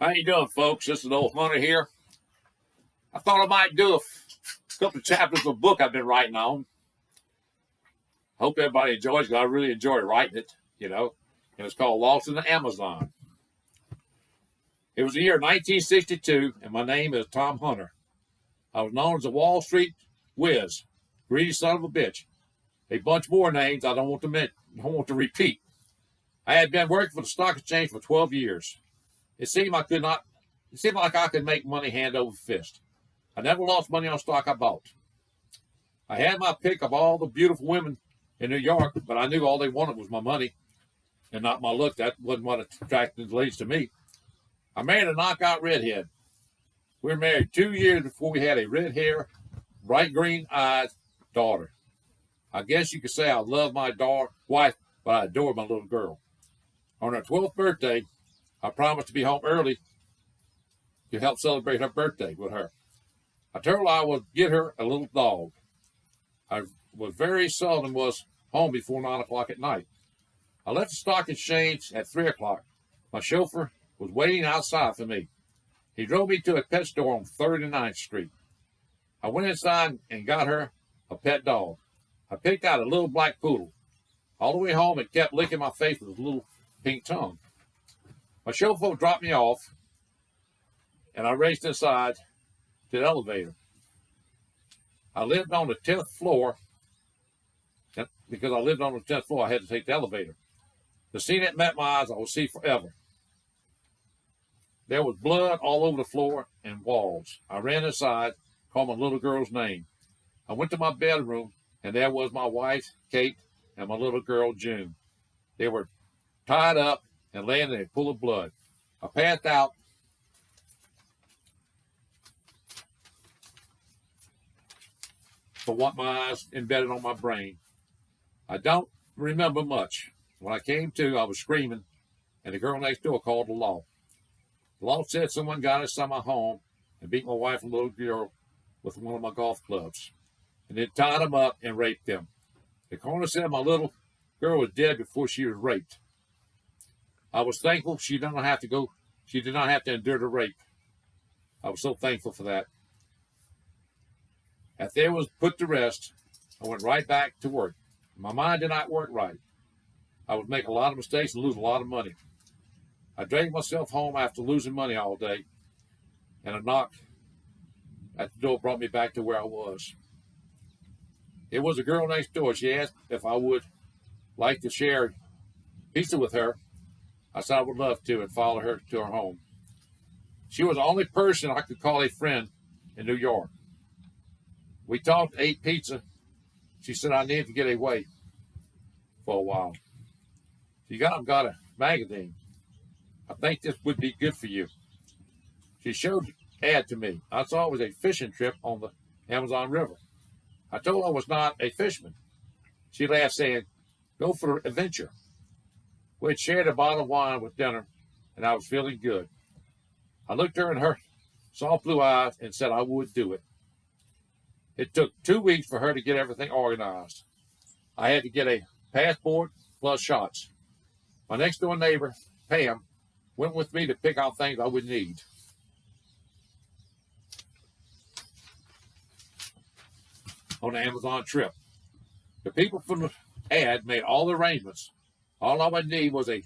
How you doing, folks? This is Old Hunter here. I thought I might do a couple of chapters of a book I've been writing on. Hope everybody enjoys it. I really enjoy writing it, and it's called Lost in the Amazon. It was the year 1962, and my name is Tom Hunter. I was known as the Wall Street Whiz, greedy son of a bitch. A bunch more names I don't want to repeat. I had been working for the stock exchange for 12 years. It seemed like I could make money hand over fist. I never lost money on stock I bought. I had my pick of all the beautiful women in New York, but I knew all they wanted was my money and not my look. That wasn't what attracted the ladies to me. I married a knockout redhead. We were married 2 years before we had a red hair, bright green eyed daughter. I guess you could say I love my wife, but I adore my little girl. On her 12th birthday, I promised to be home early to help celebrate her birthday with her. I told her I would get her a little dog. I was very seldom home before 9 o'clock at night. I left the stock exchange at 3 o'clock. My chauffeur was waiting outside for me. He drove me to a pet store on 39th Street. I went inside and got her a pet dog. I picked out a little black poodle. All the way home, it kept licking my face with its little pink tongue. My chauffeur dropped me off, and I raced inside to the elevator. I lived on the 10th floor. Because I lived on the 10th floor, I had to take the elevator. The scene that met my eyes, I will see forever. There was blood all over the floor and walls. I ran inside, called my little girl's name. I went to my bedroom, and there was my wife, Kate, and my little girl, June. They were tied up and laying in a pool of blood. I passed out. For what my eyes embedded on my brain. I don't remember much. When I came to, I was screaming, and the girl next door called the law. The law said someone got inside my home and beat my wife and little girl with one of my golf clubs, and then tied them up and raped them. The coroner said my little girl was dead before she was raped. I was thankful she did not have to endure the rape. I was so thankful for that. After they was put to rest, I went right back to work. My mind did not work right. I would make a lot of mistakes and lose a lot of money. I dragged myself home after losing money all day, and a knock at the door brought me back to where I was. It was a girl next door. She asked if I would like to share pizza with her. I said I would love to and follow her to her home. She was the only person I could call a friend in New York. We talked, ate pizza. She said I needed to get away for a while. She got a magazine. I think this would be good for you. She showed the ad to me. I saw it was a fishing trip on the Amazon River. I told her I was not a fisherman. She laughed, saying, "Go for an adventure." We had shared a bottle of wine with dinner, and I was feeling good. I looked her in her soft blue eyes and said I would do it. It took 2 weeks for her to get everything organized. I had to get a passport plus shots. My next door neighbor, Pam, went with me to pick out things I would need. On the Amazon trip. The people from the ad made all the arrangements. All I would need was a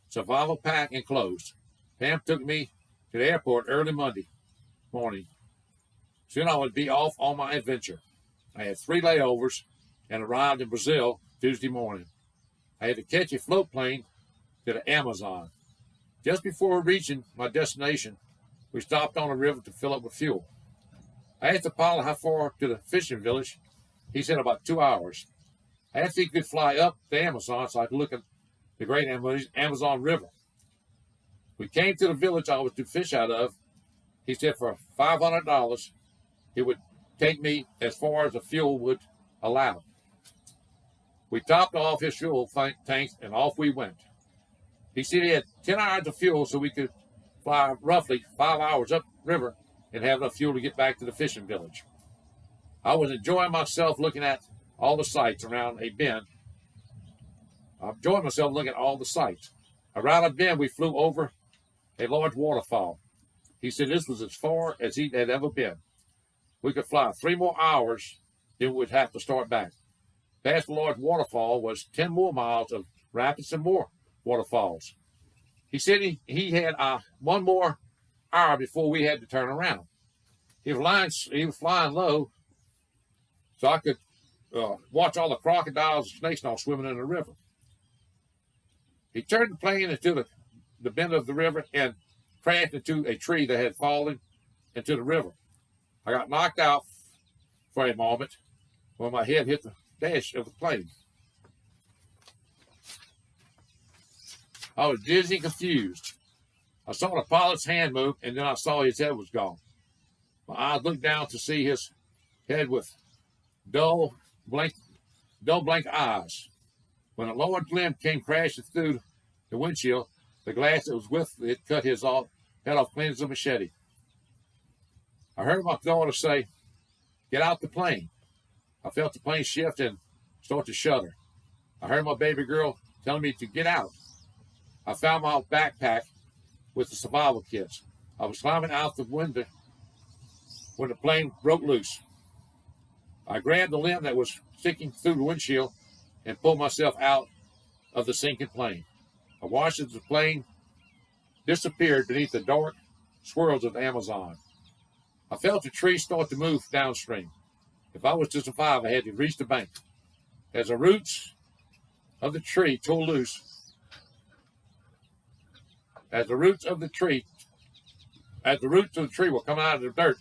survival pack and clothes. Pam took me to the airport early Monday morning. Soon I would be off on my adventure. I had 3 layovers and arrived in Brazil Tuesday morning. I had to catch a float plane to the Amazon. Just before reaching my destination, we stopped on a river to fill up with fuel. I asked the pilot how far to the fishing village. He said about 2 hours. I asked if he could fly up the Amazon so I could look at the great Amazon River. We came to the village I was to fish out of. He said for $500, it would take me as far as the fuel would allow. We topped off his fuel tanks and off we went. He said he had 10 hours of fuel so we could fly roughly 5 hours upriver and have enough fuel to get back to the fishing village. I was enjoying myself looking at all the sights around a bend. I enjoyed myself looking at all the sights. Around a bend, we flew over a large waterfall. He said this was as far as he had ever been. We could fly 3 more hours, then we'd have to start back. Past the large waterfall was 10 more miles of rapids and more waterfalls. He said he had 1 more hour before we had to turn around. He was flying low, so I could watch all the crocodiles and snakes all swimming in the river. He turned the plane into the bend of the river and crashed into a tree that had fallen into the river. I got knocked out for a moment when my head hit the dash of the plane. I was dizzy and confused. I saw the pilot's hand move, and then I saw his head was gone. My eyes looked down to see his head with dull, blank eyes. When a large limb came crashing through the windshield, the glass that was with it cut his head off clean as a machete. I heard my daughter say, "Get out the plane." I felt the plane shift and start to shudder. I heard my baby girl telling me to get out. I found my backpack with the survival kits. I was climbing out the window when the plane broke loose. I grabbed the limb that was sticking through the windshield and pulled myself out of the sinking plane. I watched as the plane disappeared beneath the dark swirls of the Amazon. I felt the tree start to move downstream. If I was to survive, I had to reach the bank. As the roots of the tree tore loose, as the roots of the tree were coming out of the dirt,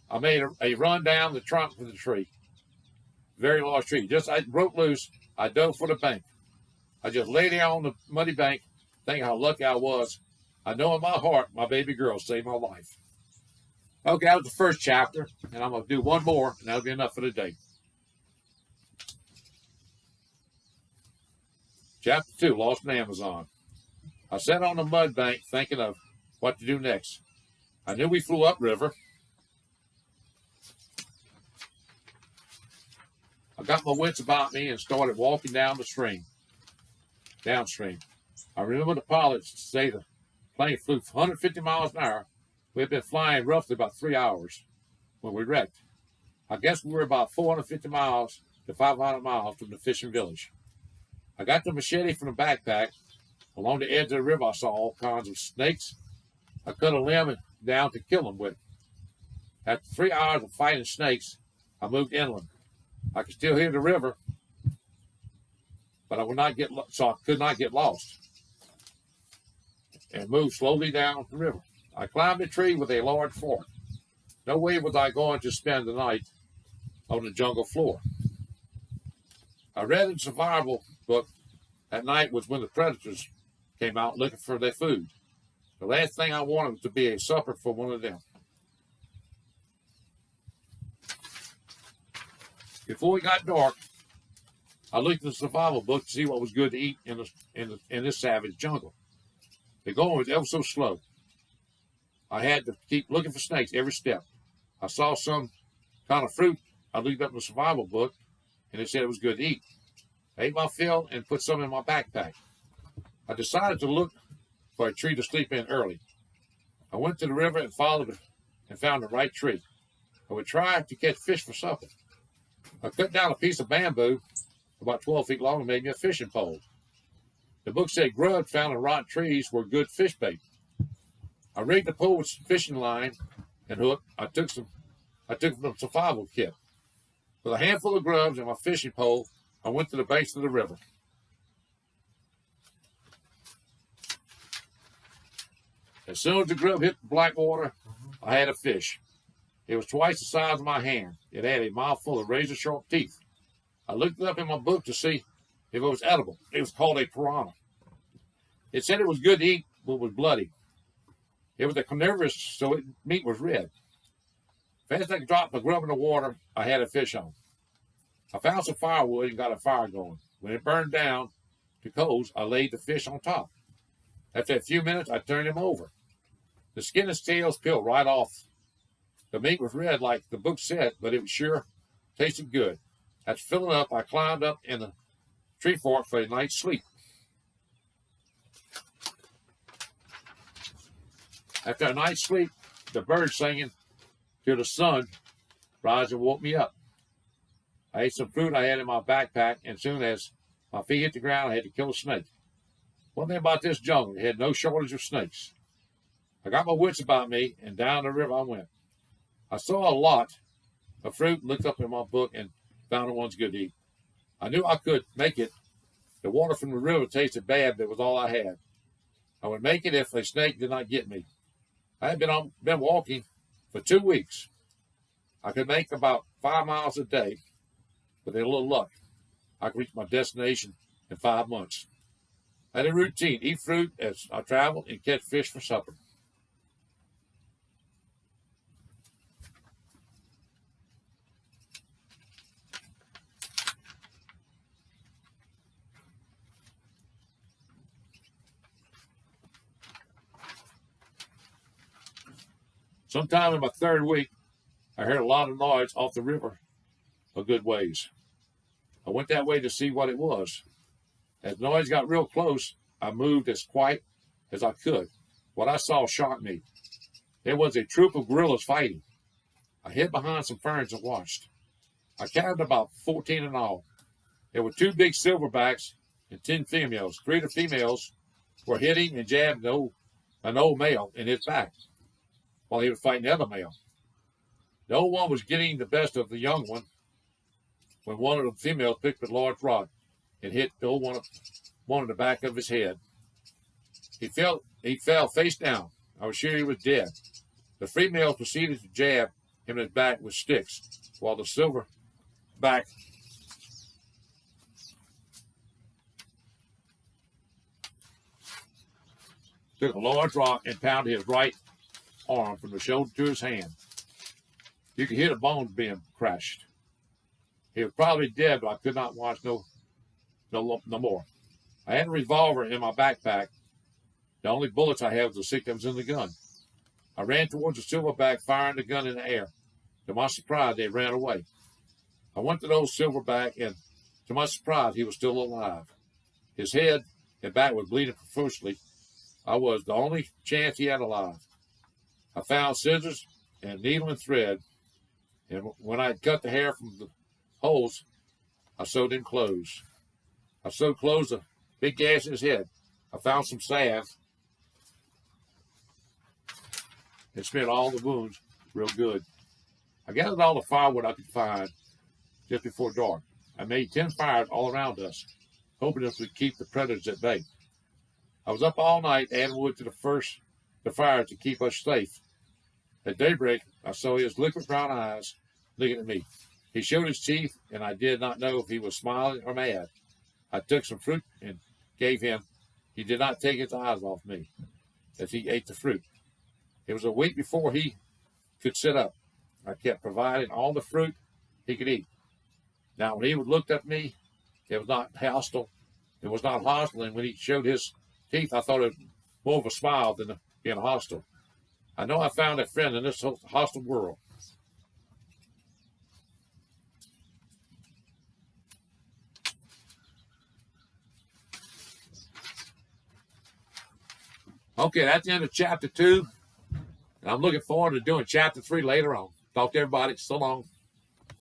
I made a run down the trunk of the tree. Very large tree. Just as it broke loose, I dove for the bank. I just lay there on the muddy bank, thinking how lucky I was. I know in my heart, my baby girl saved my life. Okay, that was the first chapter, and I'm going to do one more, and that'll be enough for today. Chapter 2, Lost in the Amazon. I sat on the mud bank thinking of what to do next. I knew we flew upriver. I got my wits about me and started walking downstream. I remember the pilots say the plane flew 150 miles an hour. We had been flying roughly about 3 hours when we wrecked. I guess we were about 450 miles to 500 miles from the fishing village. I got the machete from the backpack. Along the edge of the river, I saw all kinds of snakes. I cut a limb down to kill them with. After 3 hours of fighting snakes, I moved inland. I could still hear the river, but I could not get lost, and moved slowly down the river. I climbed a tree with a large fork. No way was I going to spend the night on the jungle floor. I read a survival book. At night was when the predators came out looking for their food. The last thing I wanted was to be a supper for one of them. Before it got dark, I looked at the survival book to see what was good to eat in this savage jungle. The going was ever so slow. I had to keep looking for snakes every step. I saw some kind of fruit. I looked up in the survival book, and it said it was good to eat. I ate my fill and put some in my backpack. I decided to look for a tree to sleep in early. I went to the river and followed it and found the right tree. I would try to catch fish for supper. I cut down a piece of bamboo about 12 feet long and made me a fishing pole. The book said grub found in rotten trees were good fish bait. I rigged the pole with fishing line and hook. I took from the survival kit. With a handful of grubs and my fishing pole, I went to the banks of the river. As soon as the grub hit the black water, I had a fish. It was twice the size of my hand. It had a mouthful of razor-sharp teeth. I looked it up in my book to see if it was edible. It was called a piranha. It said it was good to eat, but was bloody. It was a carnivorous, so its meat was red. Fast as I dropped the grub in the water, I had a fish on. I found some firewood and got a fire going. When it burned down to coals, I laid the fish on top. After a few minutes, I turned him over. The skin and scales peeled right off. The meat was red like the book said, but it was sure tasted good. After filling up, I climbed up in the tree fork for a night's sleep. After a night's sleep, the birds singing till the sun rise and woke me up. I ate some fruit I had in my backpack, and soon as my feet hit the ground, I had to kill a snake. One thing about this jungle, it had no shortage of snakes. I got my wits about me, and down the river I went. I saw a lot of fruit, looked up in my book, and found the ones good to eat. I knew I could make it. The water from the river tasted bad, but it was all I had. I would make it if a snake did not get me. I had been walking for 2 weeks. I could make about 5 miles a day. With a little luck, I could reach my destination in 5 months. I had a routine: eat fruit as I traveled and catch fish for supper. Sometime in my 3rd week, I heard a lot of noise off the river a good ways. I went that way to see what it was. As the noise got real close, I moved as quiet as I could. What I saw shocked me. There was a troop of gorillas fighting. I hid behind some ferns and watched. I counted about 14 in all. There were 2 big silverbacks and 10 females. 3 of the females were hitting and jabbing an old male in his back while he was fighting the other male. The old one was getting the best of the young one when one of the females picked a large rock and hit the old one in the back of his head. He fell face down. I was sure he was dead. The females proceeded to jab him in his back with sticks, while the silverback took a large rock and pounded his right arm from the shoulder to his hand. You could hear the bones being crushed. He was probably dead, but I could not watch no more. I had a revolver in my backpack. The only bullets I had was the 6 that was in the gun. I ran towards the silverback, firing the gun in the air. To my surprise, they ran away. I went to the old silverback, and to my surprise, he was still alive. His head and back was bleeding profusely. I was the only chance he had alive. I found scissors and needle and thread, and when I had cut the hair from the holes, I sewed in clothes. I sewed clothes a big gash in his head. I found some salve and smeared all the wounds real good. I gathered all the firewood I could find just before dark. I made 10 fires all around us, hoping it would keep the predators at bay. I was up all night adding wood to the fire to keep us safe. At daybreak, I saw his liquid brown eyes looking at me. He showed his teeth, and I did not know if he was smiling or mad. I took some fruit and gave him. He did not take his eyes off me as he ate the fruit. It was a week before he could sit up. I kept providing all the fruit he could eat. Now, when he looked at me, it was not hostile. It was not hostile, and when he showed his teeth, I thought it was more of a smile than being hostile. I know I found a friend in this hostile world. Okay, that's the end of chapter 2. And I'm looking forward to doing chapter 3 later on. Talk to everybody. So long.